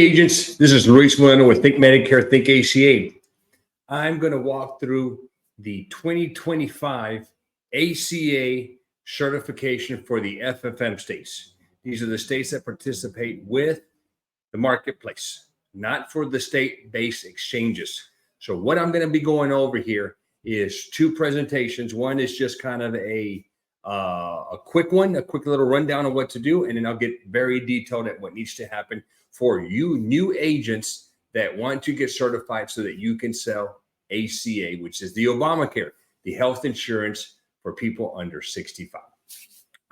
Agents, this is Luis Moreno with Think Medicare, Think ACA. I'm going to walk through the 2025 ACA certification for the FFM states. These are the states that participate with the marketplace, not for the state-based exchanges. So what I'm going to be going over here is two presentations. One is just kind of a quick one, a quick little rundown of what to do, and then I'll get very detailed at what needs to happen for you new agents that want to get certified so that you can sell ACA, which is the Obamacare, the health insurance for people under 65.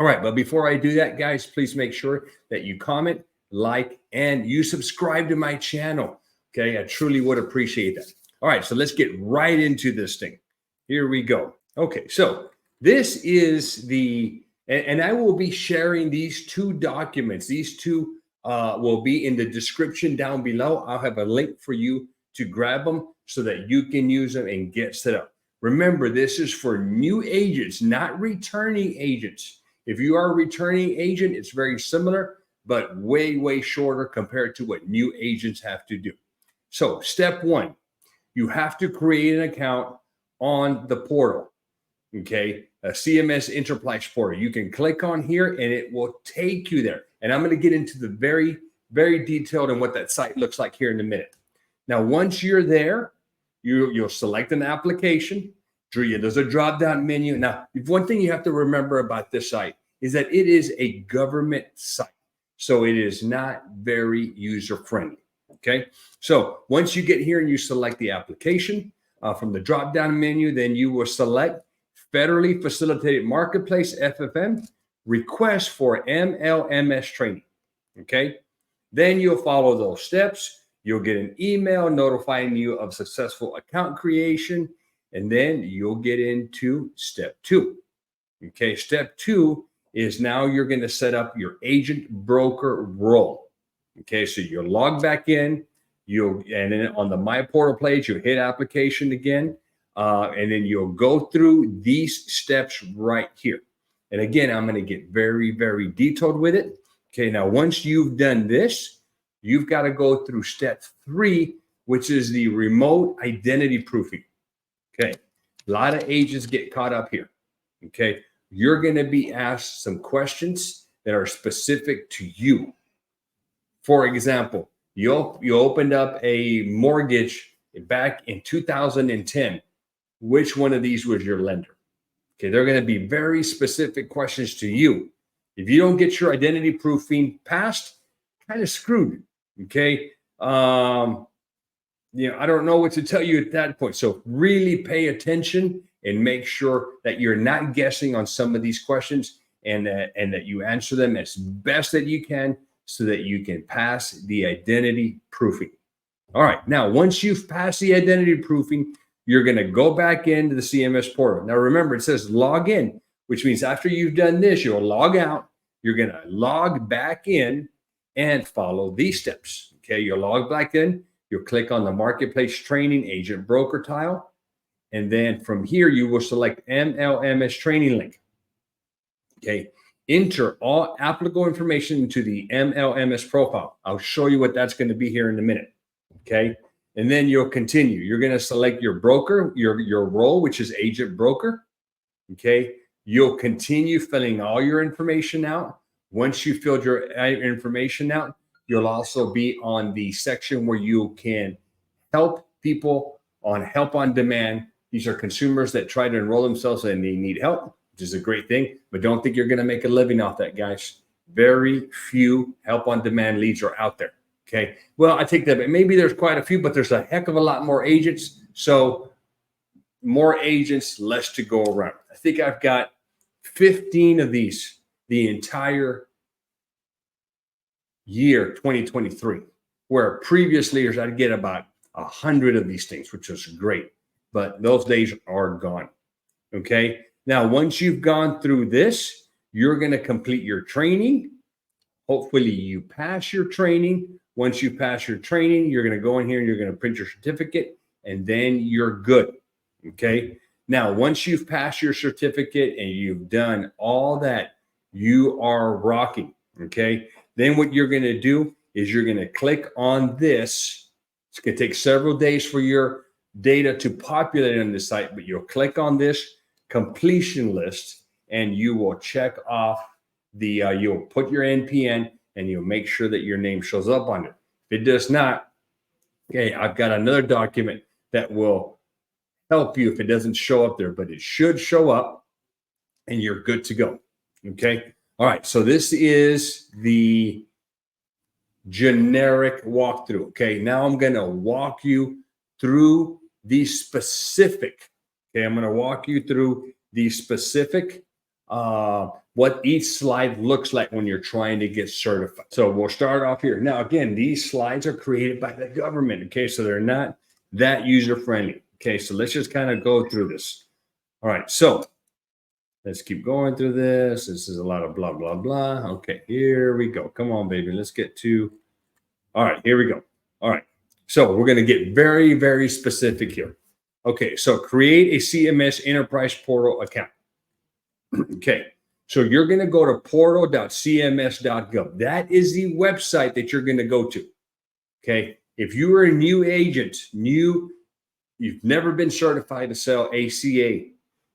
All right, but before I do that, guys, please make sure that you comment, like, and you subscribe to my channel. Okay, I truly would appreciate that. All right, so let's get right into this thing. Here we go. Okay, so this is and I will be sharing these two documents. These two will be in the description down below. I'll have a link for you to grab them so that you can use them and get set up. Remember, this is for new agents, not returning agents. If you are a returning agent, it's very similar, but way, way shorter compared to what new agents have to do. So step one, you have to create an account on the portal, okay? A CMS Enterprise portal. You can click on here and it will take you there. And I'm going to get into the very, very detailed and what that site looks like here in a minute. Now, once you're there, you'll select an application. There's a drop-down menu. Now, one thing you have to remember about this site is that it is a government site. So it is not very user-friendly, okay? So once you get here and you select the application from the drop-down menu, then you will select Federally Facilitated Marketplace, FFM, request for MLMS training, okay? Then you'll follow those steps. You'll get an email notifying you of successful account creation, and then you'll get into step two, okay? Step two is now you're going to set up your agent broker role, okay? So you'll log back in, and then on the My Portal page, you'll hit application again, and then you'll go through these steps right here. And again, I'm going to get very, very detailed with it. Okay, now once you've done this, you've got to go through step three, which is the remote identity proofing. Okay, a lot of agents get caught up here. Okay, you're going to be asked some questions that are specific to you. For example, you opened up a mortgage back in 2010. Which one of these was your lender? Okay, they're going to be very specific questions to you. If you don't get your identity proofing passed, kind of screwed. Okay, I don't know what to tell you at that point. So really pay attention and make sure that you're not guessing on some of these questions, and that you answer them as best that you can so that you can pass the identity proofing. All right, now once you've passed the identity proofing, you're going to go back into the CMS portal. Now, remember, it says log in, which means after you've done this, you'll log out. You're going to log back in and follow these steps. Okay, you'll log back in. You'll click on the Marketplace Training Agent Broker tile. And then from here, you will select MLMS training link. Okay, enter all applicable information into the MLMS profile. I'll show you what that's going to be here in a minute. Okay. And then you'll continue. You're going to select your broker, your role, which is agent broker. Okay. You'll continue filling all your information out. Once you filled your information out, you'll also be on the section where you can help people on help on demand. These are consumers that try to enroll themselves and they need help, which is a great thing. But don't think you're going to make a living off that, guys. Very few help on demand leads are out there. Okay, well, I take that, but maybe there's quite a few, but there's a heck of a lot more agents. So more agents, less to go around. I think I've got 15 of these the entire year 2023, where previously I'd get about 100 of these things, which was great, but those days are gone. Okay, now once you've gone through this, you're going to complete your training. Hopefully you pass your training. Once you pass your training, you're going to go in here and you're going to print your certificate, and then you're good. Okay. Now, once you've passed your certificate and you've done all that, you are rocking. Okay. Then what you're going to do is you're going to click on this. It's going to take several days for your data to populate on the site, but you'll click on this completion list and you will check off the, you'll put your NPN and you'll make sure that your name shows up on it. If it does not, okay, I've got another document that will help you if it doesn't show up there, but it should show up and you're good to go. Okay. All right. So this is the generic walkthrough. Okay. Now I'm going to walk you through the specific. Okay. I'm going to walk you through the specific, what each slide looks like when you're trying to get certified. So we'll start off here. Now, again, these slides are created by the government. Okay. So they're not that user friendly. Okay. So let's just kind of go through this. All right. So let's keep going through this. This is a lot of blah, blah, blah. Okay, here we go. Come on, baby. Let's get to, all right, here we go. All right. So we're going to get very, very specific here. Okay, so create a CMS Enterprise Portal account. Okay, so you're going to go to portal.cms.gov. That is the website that you're going to go to. Okay, if you are a new agent, you've never been certified to sell ACA,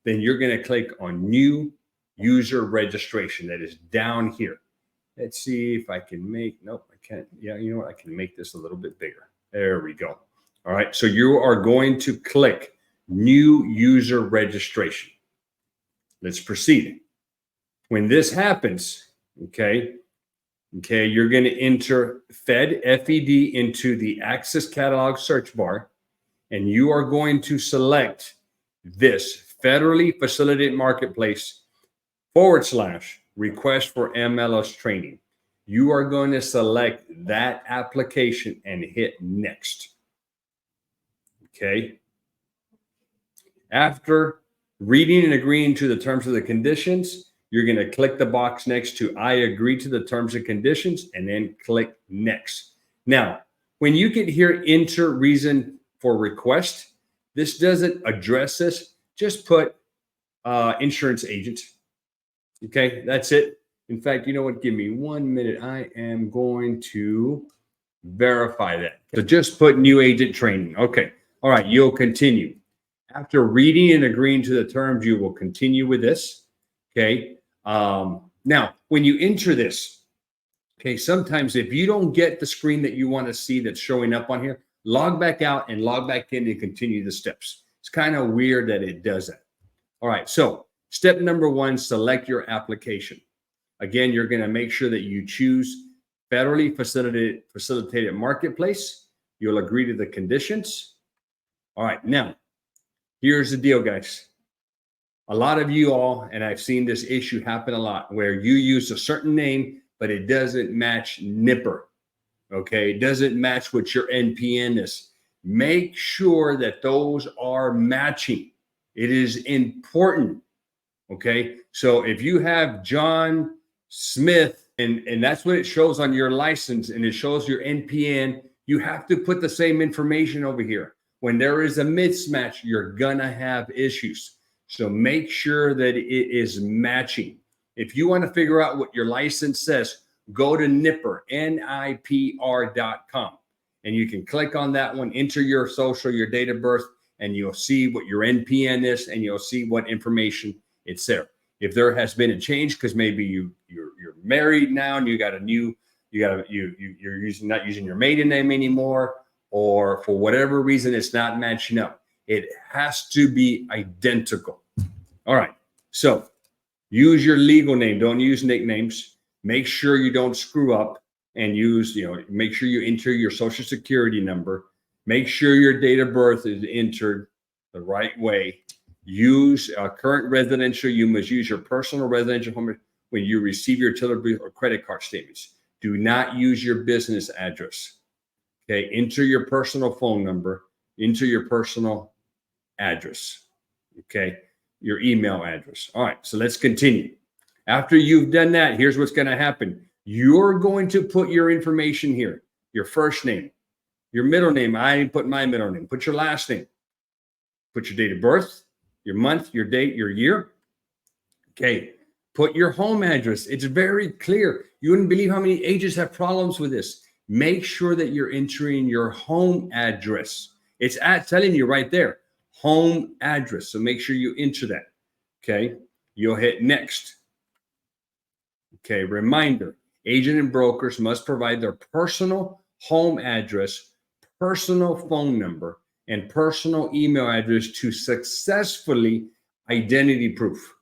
then you're going to click on new user registration. That is down here. Let's see if I can make, nope, I can't. Yeah, you know what? I can make this a little bit bigger. There we go. All right. So you are going to click new user registration. Let's proceed. When this happens, okay, you're going to enter FED, FED into the Access Catalog search bar, and you are going to select this federally facilitated marketplace / request for MLS training. You are going to select that application and hit next. Okay. After reading and agreeing to the terms of the conditions, you're going to click the box next to I agree to the terms and conditions and then click next. Now, when you get here, enter reason for request, this doesn't address this. Just put insurance agent. Okay, that's it. In fact, you know what? Give me 1 minute. I am going to verify that. So just put new agent training. Okay. All right. You'll continue. After reading and agreeing to the terms, you will continue with this. Okay. Now, when you enter this, okay, sometimes if you don't get the screen that you want to see that's showing up on here, log back out and log back in and continue the steps. It's kind of weird that it does that. All right. So step number 1, select your application. Again, you're going to make sure that you choose federally facilitated marketplace. You'll agree to the conditions. All right. Now, here's the deal, guys. A lot of you all, and I've seen this issue happen a lot, where you use a certain name, but it doesn't match NIPR. Okay. It doesn't match what your NPN is. Make sure that those are matching. It is important. Okay. So if you have John Smith and that's what it shows on your license and it shows your NPN, you have to put the same information over here. When there is a mismatch, you're going to have issues. So make sure that it is matching. If you want to figure out what your license says, go to NIPR, NIPR.com, and you can click on that one, enter your social, your date of birth, and you'll see what your NPN is, and you'll see what information it's there. If there has been a change, because maybe you're married now and you got a new, you're not using your maiden name anymore, or for whatever reason it's not matching up, it has to be identical. All right. So use your legal name. Don't use nicknames. Make sure you don't screw up and use, make sure you enter your social security number. Make sure your date of birth is entered the right way. Use current residential. You must use your personal residential home when you receive your utility or credit card statements. Do not use your business address. Okay. Enter your personal phone number. Enter your personal address. Okay. Your email address. All right. So let's continue. After you've done that, here's what's going to happen. You're going to put your information here. Your first name, your middle name. I didn't put my middle name. Put your last name. Put your date of birth, your month, your date, your year. Okay. Put your home address. It's very clear. You wouldn't believe how many agents have problems with this. make sure that you're entering your home address. It's telling you right there, home address. So make sure you enter that. Okay. You'll hit next. Okay. Reminder, agent and brokers must provide their personal home address, personal phone number, and personal email address to successfully identity proof.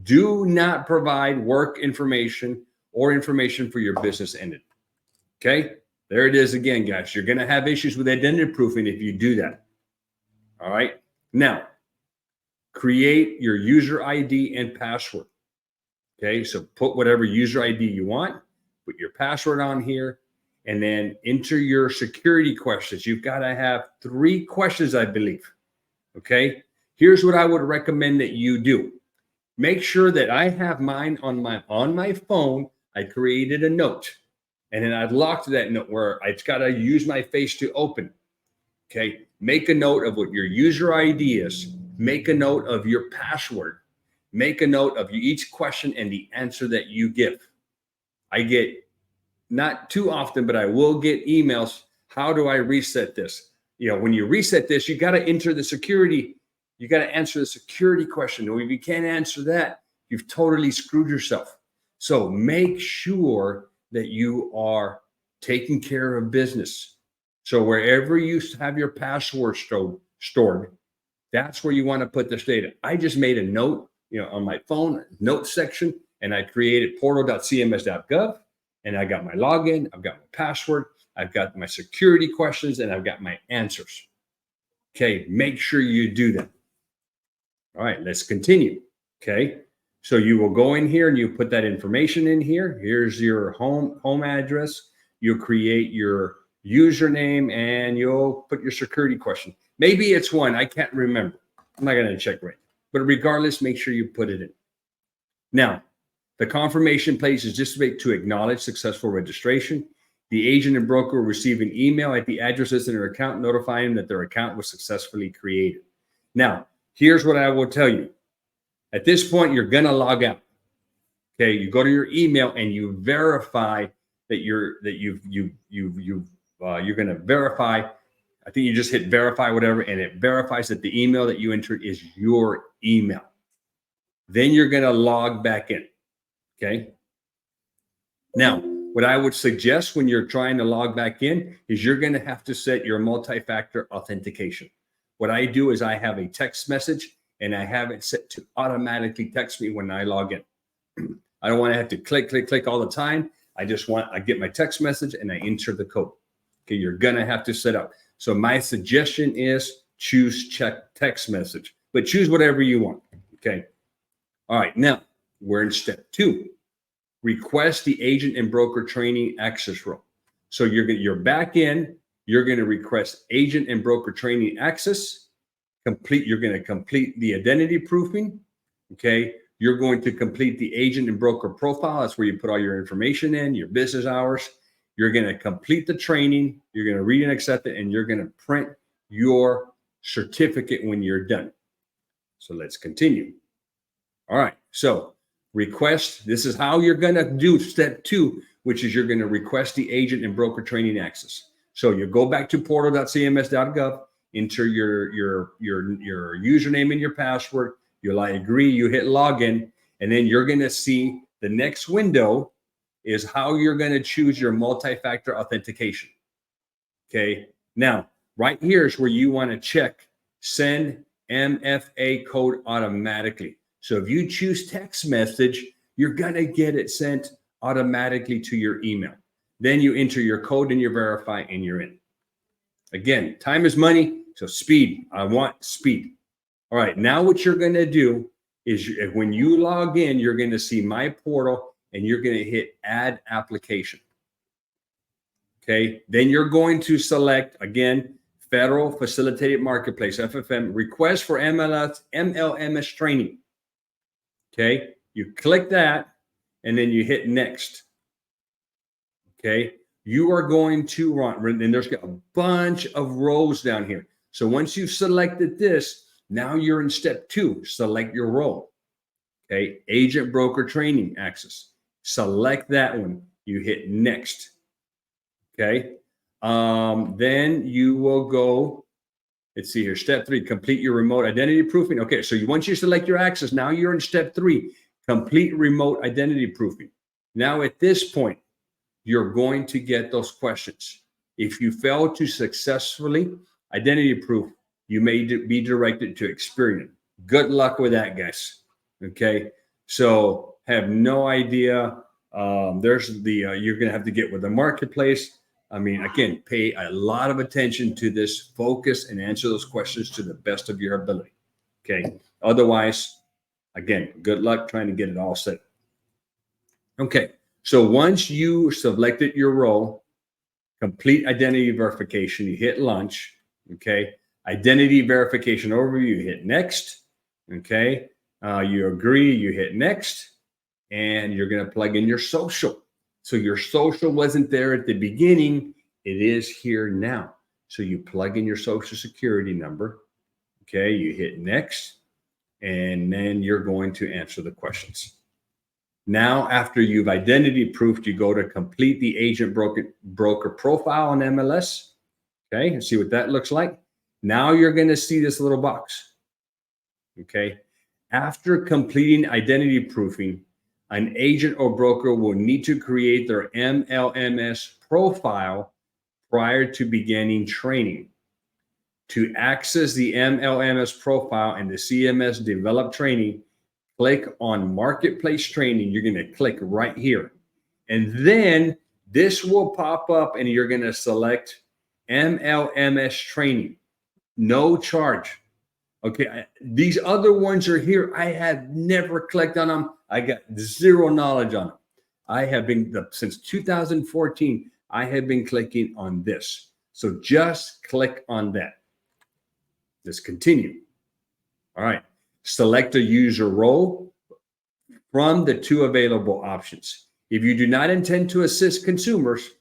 Do not provide work information or information for your business entity. Okay, there it is again, guys. You're going to have issues with identity proofing if you do that. All right. Now, create your user ID and password. Okay, so put whatever user ID you want, put your password on here, and then enter your security questions. You've got to have 3 questions, I believe. Okay, here's what I would recommend that you do. Make sure that I have mine on my phone. I created a note, and then I'd lock to that note where I've got to use my face to open. Okay, make a note of what your user ID is. Make a note of your password. Make a note of each question and the answer that you give. I get, not too often, but I will get emails. How do I reset this? You know, when you reset this, you got to enter the security. You got to answer the security question. If you can't answer that, you've totally screwed yourself. So make sure that you are taking care of business. So wherever you have your password stored, that's where you want to put this data. I just made a note, on my phone, note section, and I created portal.cms.gov, and I got my login, I've got my password, I've got my security questions, and I've got my answers. Okay, make sure you do that. All right, let's continue. Okay, so you will go in here and you put that information in here. Here's your home address. You'll create your username and you'll put your security question. Maybe it's one, I can't remember. I'm not going to check right. But regardless, make sure you put it in. Now, the confirmation place is just to acknowledge successful registration. The agent and broker will receive an email at the address listed in their account notifying them that their account was successfully created. Now, here's what I will tell you. At this point, you're going to log out. Okay, you go to your email and you verify that you're going to verify. I think you just hit verify, whatever, and it verifies that the email that you entered is your email. Then you're going to log back in. Okay. Now, what I would suggest when you're trying to log back in is you're going to have to set your multi-factor authentication. What I do is I have a text message and I have it set to automatically text me when I log in. I don't want to have to click all the time. I get my text message and I enter the code. Okay, you're going to have to set up. So my suggestion is choose check text message, but choose whatever you want. Okay. All right. Now we're in step 2. Request the agent and broker training access role. So you're back in. You're going to request agent and broker training access. You're going to complete the identity proofing. Okay. You're going to complete the agent and broker profile. That's where you put all your information in, your business hours. You're going to complete the training. You're going to read and accept it, and you're going to print your certificate when you're done. So let's continue. All right. So request. This is how you're going to do step 2, which is you're going to request the agent and broker training access. So you go back to portal.cms.gov, enter your username and your password. I agree. You hit login, and then you're going to see the next window is how you're going to choose your multi-factor authentication. Okay. Now, right here is where you want to check send MFA code automatically. So if you choose text message, you're going to get it sent automatically to your email. Then you enter your code and you verify and you're in. Again, time is money. So speed. I want speed. All right. Now what you're going to do is when you log in, you're going to see my portal and you're going to hit add application. Okay. Then you're going to select, again, Federal Facilitated Marketplace, FFM, request for MLMS training. Okay. You click that and then you hit next. Okay. You are going to run, and there's a bunch of rows down here. So once you've selected this, now you're in step 2, select your role. Okay. Agent broker training access. Select that one. You hit next. Okay. Then you will go, let's see here, step 3, complete your remote identity proofing. Okay, so once you select your access, now you're in step 3, complete remote identity proofing. Now at this point, you're going to get those questions. If you fail to successfully identity proof, you may be directed to Experian. Good luck with that, guys. Okay, so have no idea. There's the you're going to have to get with the marketplace. I mean, again, pay a lot of attention to this, focus, and answer those questions to the best of your ability. Okay, otherwise, again, good luck trying to get it all set. Okay, so once you selected your role, complete identity verification, you hit launch. Okay, identity verification overview, you hit next. Okay, you agree, you hit next, and you're going to plug in your social. So your social wasn't there at the beginning. It is here now. So you plug in your social security number. Okay, you hit next, and then you're going to answer the questions. Now, after you've identity proofed, you go to complete the agent broker profile on MLS. Okay, and see what that looks like. Now you're going to see this little box. Okay, after completing identity proofing, an agent or broker will need to create their MLMS profile prior to beginning training. To access the MLMS profile and the CMS developed training, click on Marketplace Training. You're going to click right here. And then this will pop up and you're going to select MLMS training. No charge. Okay, these other ones are here. I have never clicked on them. I got zero knowledge on them. I have been, since 2014, I have been clicking on this. So just click on that. Let's continue. All right, select a user role from the 2 available options. If you do not intend to assist consumers,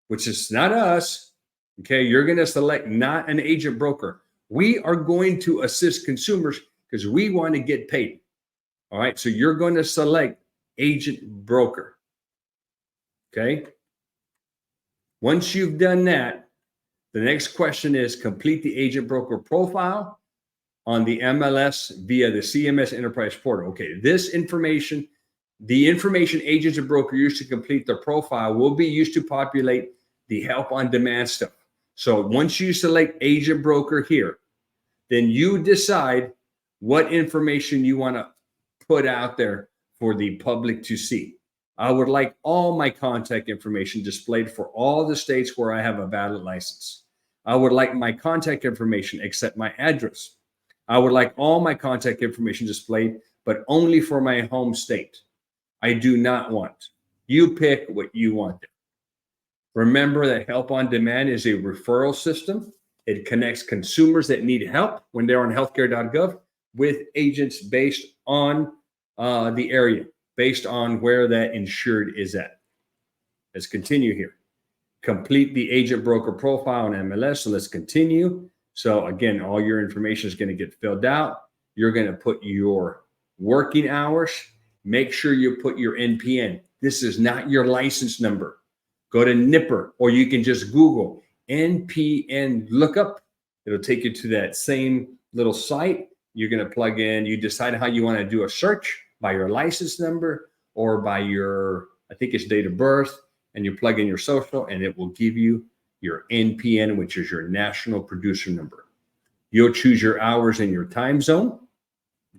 which is not us, okay, you're going to select not an agent broker. We are going to assist consumers because we want to get paid. All right, so you're going to select agent broker. Okay. Once you've done that, the next question is complete the agent broker profile on the MLS via the CMS Enterprise Portal. Okay, this information, the information agents and brokers use to complete their profile will be used to populate the help on demand stuff. So once you select agent broker here, then you decide what information you want to put out there for the public to see. I would like all my contact information displayed for all the states where I have a valid license. I would like my contact information except my address. I would like all my contact information displayed, but only for my home state. I do not want. You pick what you want. Remember that Help on Demand is a referral system. It connects consumers that need help when they're on Healthcare.gov with agents based on the area, based on where that insured is at. Let's continue here. Complete the agent broker profile on MLS. So let's continue. So again, all your information is going to get filled out. You're going to put your working hours. Make sure you put your NPN. This is not your license number. Go to Nipper, or you can just Google NPN lookup. It'll take you to that same little site. You're going to plug in, you decide how you want to do a search by your license number or by your, I think it's date of birth, and you plug in your social and it will give you your NPN, which is your national producer number. You'll choose your hours and your time zone.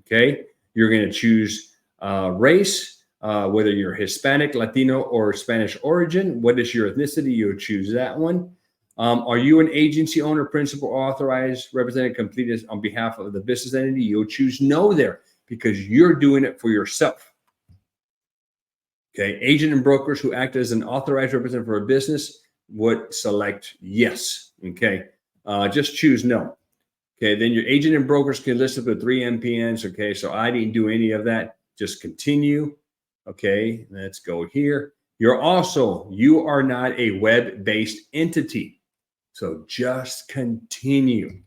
Okay. You're going to choose race, whether you're Hispanic, Latino, or Spanish origin. What is your ethnicity? You'll choose that one. Are you an agency owner, principal, authorized, representative, completed on behalf of the business entity? You'll choose no there because you're doing it for yourself. Okay. Agent and brokers who act as an authorized representative for a business would select yes. Okay. Just choose no. Okay. Then your agent and brokers can list up the 3 NPNs. Okay. So I didn't do any of that. Just continue. Okay. Let's go here. You are not a web-based entity. So just continue.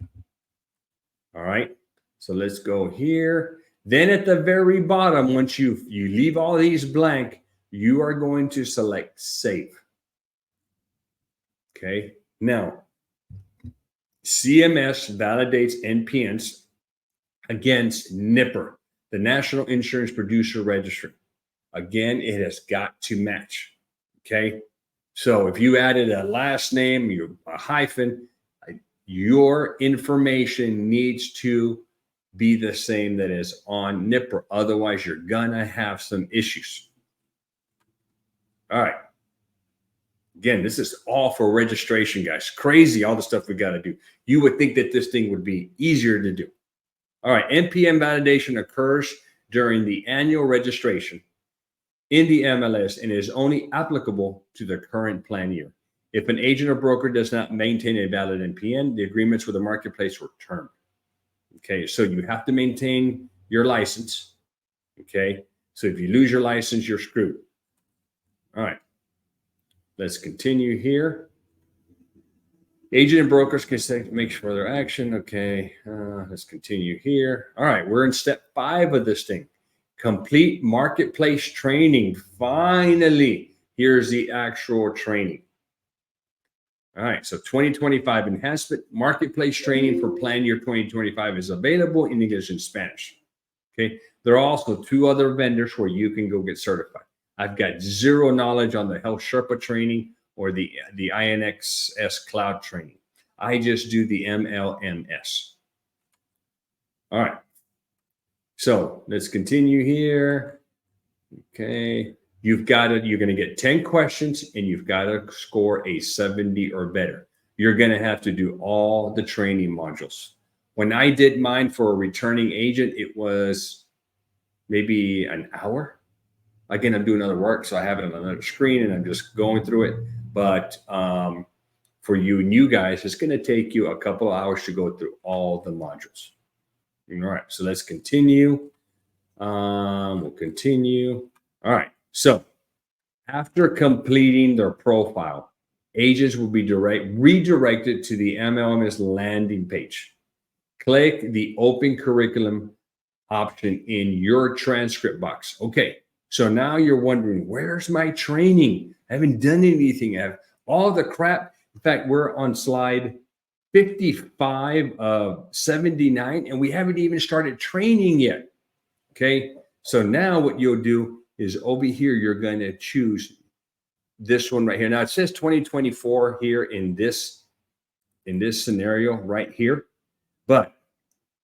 All right. So let's go here. Then at the very bottom, once you leave all these blank, you are going to select save. Okay. Now, CMS validates NPNs against NIPR, the National Insurance Producer Registry. Again, it has got to match. Okay. So if you added a last name, a hyphen, your information needs to be the same that is on NIPR. Otherwise, you're going to have some issues. All right. Again, this is all for registration, guys. Crazy, all the stuff we got to do. You would think that this thing would be easier to do. All right. NPN validation occurs during the annual registration in the MLS and is only applicable to the current plan year. If an agent or broker does not maintain a valid NPN, the agreements with the marketplace were termed. Okay, so you have to maintain your license. Okay, so if you lose your license, you're screwed. All right, let's continue here. Agent and brokers can make further action. Okay, let's continue here. All right, we're in step 5 of this thing. Complete marketplace training. Finally, here's the actual training. All right, so 2025 enhancement marketplace training for plan year 2025 is available in English and Spanish. Okay, there are also 2 other vendors where you can go get certified. I've got zero knowledge on the Health Sherpa training or the LMU&x cloud training. I just do the MLMS. All right. So let's continue here. Okay. You're going to get 10 questions and you've got to score a 70 or better. You're going to have to do all the training modules. When I did mine for a returning agent, it was maybe an hour. Again, I'm doing other work, so I have it on another screen and I'm just going through it. But for you new guys, it's going to take you a couple of hours to go through all the modules. All right, so let's continue. We'll continue. All right, so after completing their profile, agents will be redirected to the MLMS landing page. Click the Open Curriculum option in your transcript box. Okay, so now you're wondering, where's my training? I haven't done anything. I have all the crap. In fact, we're on slide 55 of 79, and we haven't even started training yet. Okay, so now what you'll do is over here, you're going to choose this one right here. Now it says 2024 here in this scenario right here, but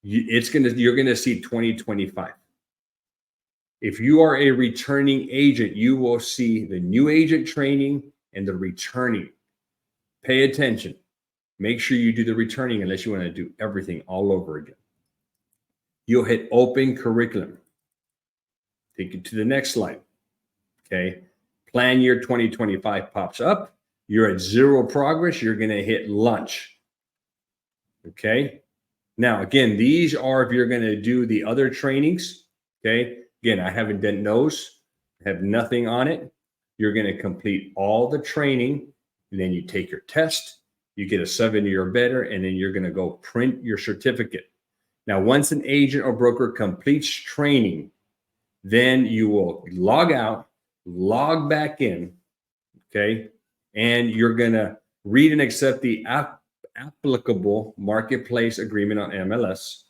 you're going to see 2025. If you are a returning agent, you will see the new agent training and the returning. Pay attention. Make sure you do the returning unless you want to do everything all over again. You'll hit Open Curriculum. Take it to the next slide. Okay. Plan year 2025 pops up. You're at 0 progress. You're going to hit Lunch. Okay. Now, again, these are if you're going to do the other trainings. Okay. Again, I haven't done those. I have nothing on it. You're going to complete all the training, and then you take your test. You get a 70 or better, and then you're going to go print your certificate. Now, once an agent or broker completes training, then you will log out, log back in, okay? And you're going to read and accept the applicable marketplace agreement on MLS,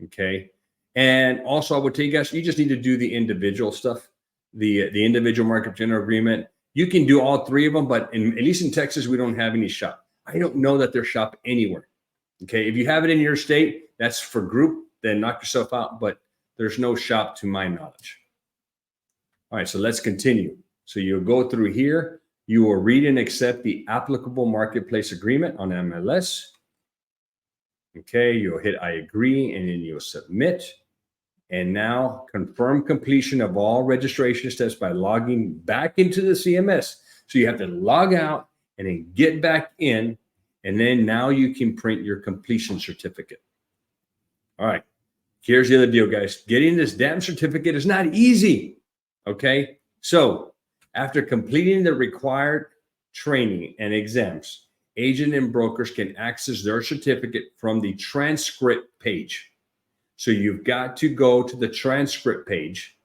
okay? And also, I would tell you guys, you just need to do the individual stuff, the individual market general agreement. You can do all 3 of them, but at least in Texas, we don't have any shop. I don't know that there's shop anywhere. Okay, if you have it in your state, that's for group, then knock yourself out, but there's no shop to my knowledge. All right, so let's continue. So you'll go through here. You will read and accept the applicable marketplace agreement on MLS. Okay, you'll hit I agree, and then you'll submit. And now confirm completion of all registration steps by logging back into the CMS. So you have to log out and then get back in, and then now you can print your completion certificate. All right, here's the other deal, guys. Getting this damn certificate is not easy, okay? So after completing the required training and exams, agent and brokers can access their certificate from the transcript page. So you've got to go to the transcript page,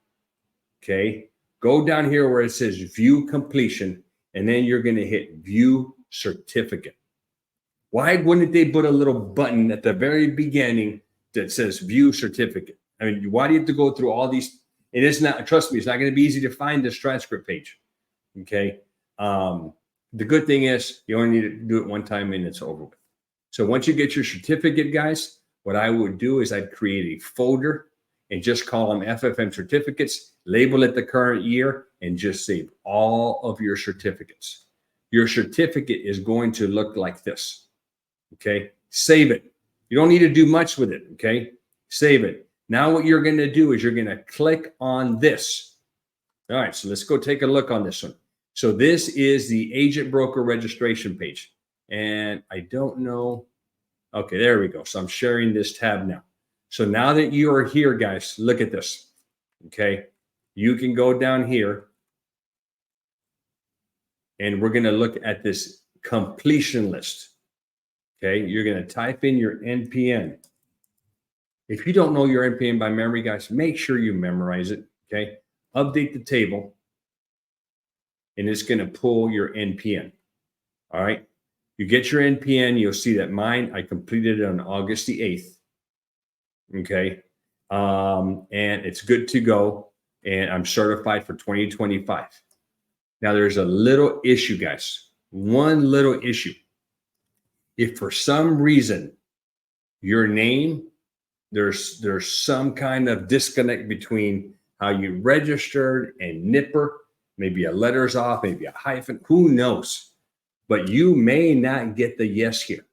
okay? Go down here where it says view completion, and then you're going to hit view certificate. Why wouldn't they put a little button at the very beginning that says view certificate? I mean, why do you have to go through all these? It is not, trust me, it's not going to be easy to find this transcript page. Okay. The good thing is you only need to do it one time and it's over with. So once you get your certificate, guys, what I would do is I'd create a folder and just call them FFM certificates, label it the current year, and just save all of your certificates. Your certificate is going to look like this. Okay. Save it. You don't need to do much with it. Okay. Save it. Now what you're going to do is you're going to click on this. All right. So let's go take a look on this one. So this is the agent broker registration page. And I don't know. Okay, there we go. So I'm sharing this tab now. So now that you are here, guys, look at this. Okay. You can go down here and we're going to look at this completion list. Okay. You're going to type in your NPN. If you don't know your NPN by memory, guys, make sure you memorize it. Okay. Update the table and it's going to pull your NPN. All right. You get your NPN. You'll see that mine, I completed it on August the 8th. Okay. And it's good to go. And I'm certified for 2025. Now there's a little issue, guys. One little issue. If for some reason your name, there's some kind of disconnect between how you registered and NIPR, maybe a letter's off, maybe a hyphen, who knows? But you may not get the yes here.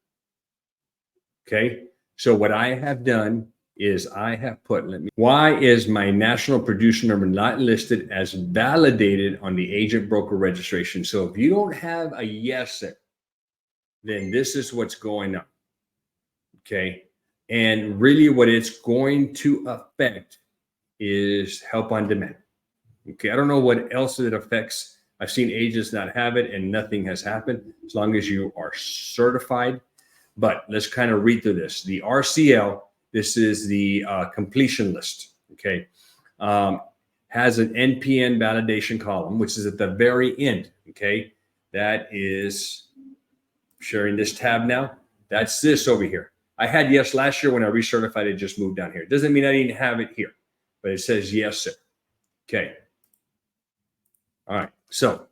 Okay. So what I have done is I have put, why is my national producer number not listed as validated on the agent broker registration? So if you don't have a yes there, then this is what's going on. Okay. And really what it's going to affect is help on demand. Okay. I don't know what else it affects. I've seen agents not have it and nothing has happened as long as you are certified. But let's kind of read through this. The RCL, this is the completion list, okay, has an NPN validation column, which is at the very end, okay? That is, sharing this tab now, that's this over here. I had yes last year when I recertified, it just moved down here. It doesn't mean I didn't have it here, but it says yes, sir. Okay. All right, so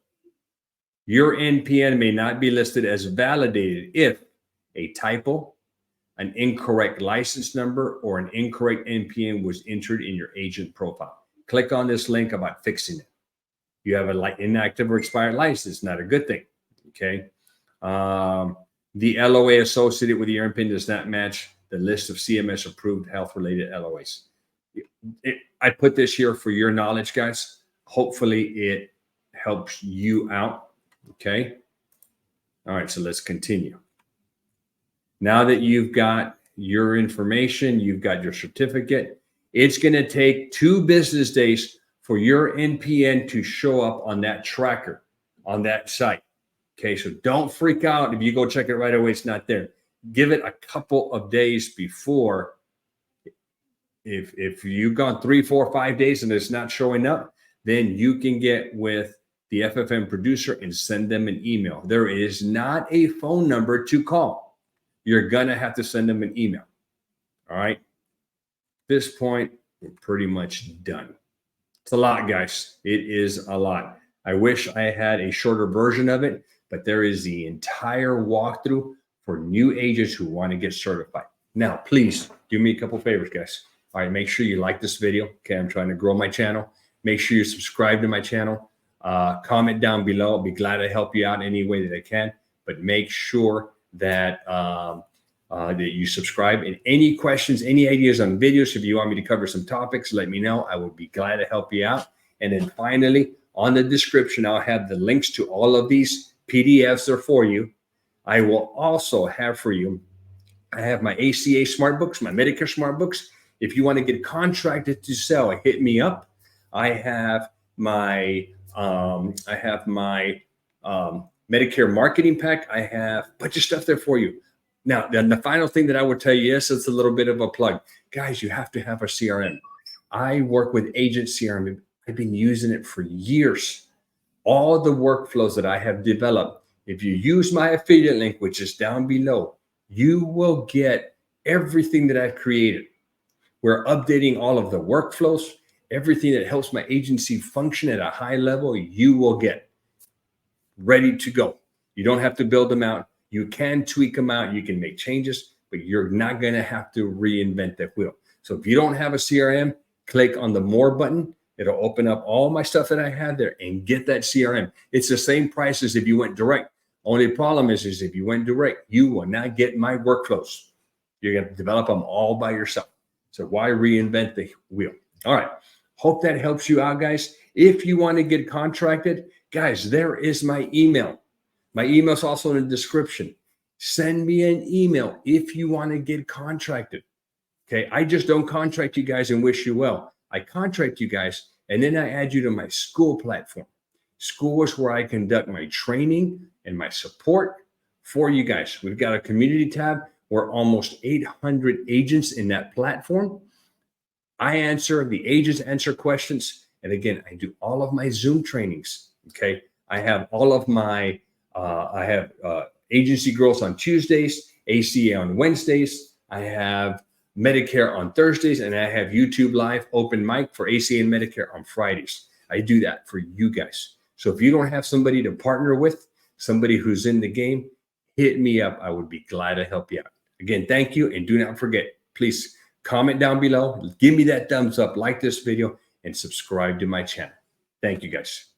your NPN may not be listed as validated if a typo, an incorrect license number, or an incorrect NPN was entered in your agent profile. Click on this link about fixing it. You have an inactive or expired license, not a good thing, okay? The LOA associated with your NPN does not match the list of CMS approved health-related LOAs. I put this here for your knowledge, guys. Hopefully it helps you out, okay? All right, so let's continue. Now that you've got your information, you've got your certificate, it's going to take 2 business days for your NPN to show up on that tracker, on that site. Okay, so don't freak out if you go check it right away, it's not there. Give it a couple of days before. If you've gone 3, 4, 5 days and it's not showing up, then you can get with the FFM producer and send them an email. There is not a phone number to call. You're going to have to send them an email. All right. At this point, we're pretty much done. It's a lot, guys. It is a lot. I wish I had a shorter version of it, but there is the entire walkthrough for new agents who want to get certified. Now, please do me a couple favors, guys. All right. Make sure you like this video. Okay. I'm trying to grow my channel. Make sure you subscribe to my channel. Comment down below. I'll be glad to help you out any way that I can, but make sure that that you subscribe. And any questions, any ideas on videos, if you want me to cover some topics, let me know. I would be glad to help you out. And then finally, on the description, I'll have the links to all of these PDFs are for you. I will also have for you, I have my ACA smart books, my Medicare smart books. If you want to get contracted to sell, hit me up. I have my Medicare marketing pack. I have a bunch of stuff there for you. Now, then the final thing that I would tell you, yes, it's a little bit of a plug. Guys, you have to have a CRM. I work with Agent CRM. I've been using it for years. All the workflows that I have developed If you use my affiliate link, which is down below, you will get everything that I've created. We're updating all of the workflows, everything that helps my agency function at a high level, you will get ready to go. You don't have to build them out. You can tweak them out. You can make changes, but you're not going to have to reinvent the wheel. So if you don't have a CRM, click on the more button. It'll open up all my stuff that I have there and get that CRM. It's the same price as if you went direct. Only problem is if you went direct, you will not get my workflows. You're going to develop them all by yourself. So why reinvent the wheel? All right. Hope that helps you out, guys. If you want to get contracted, guys, there is my email. My email is also in the description. Send me an email if you want to get contracted. Okay. I just don't contract you guys and wish you well. I contract you guys and then I add you to my school platform. School is where I conduct my training and my support for you guys. We've got a community tab. We're almost 800 agents in that platform. The agents answer questions. And again, I do all of my Zoom trainings. Okay. I have all of my, agency growth on Tuesdays, ACA on Wednesdays. I have Medicare on Thursdays, and I have YouTube Live open mic for ACA and Medicare on Fridays. I do that for you guys. So if you don't have somebody to partner with, somebody who's in the game, hit me up. I would be glad to help you out. Again, thank you. And do not forget, please comment down below. Give me that thumbs up, like this video, and subscribe to my channel. Thank you, guys.